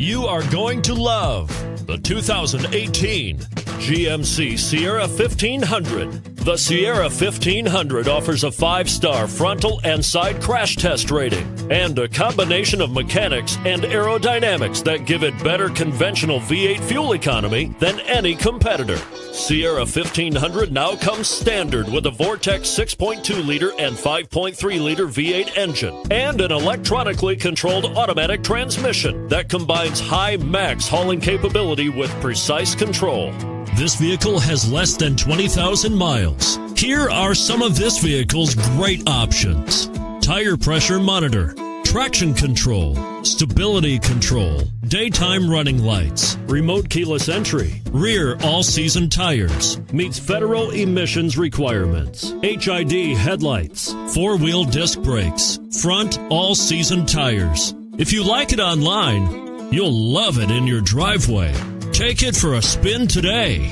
You are going to love the 2018 GMC Sierra 1500. The Sierra 1500 offers a 5-star frontal and side crash test rating and a combination of mechanics and aerodynamics that give it better conventional V8 fuel economy than any competitor. Sierra 1500 now comes standard with a Vortex 6.2-liter and 5.3-liter V8 engine and an electronically controlled automatic transmission that combines high max hauling capability with precise control. This vehicle has less than 20,000 miles. Here are some of this vehicle's great options: tire pressure monitor, traction control, stability control, daytime running lights, remote keyless entry, rear all-season tires, meets federal emissions requirements, HID headlights, 4-wheel disc brakes, front all-season tires. If you like it online, you'll love it in your driveway. Take it for a spin today.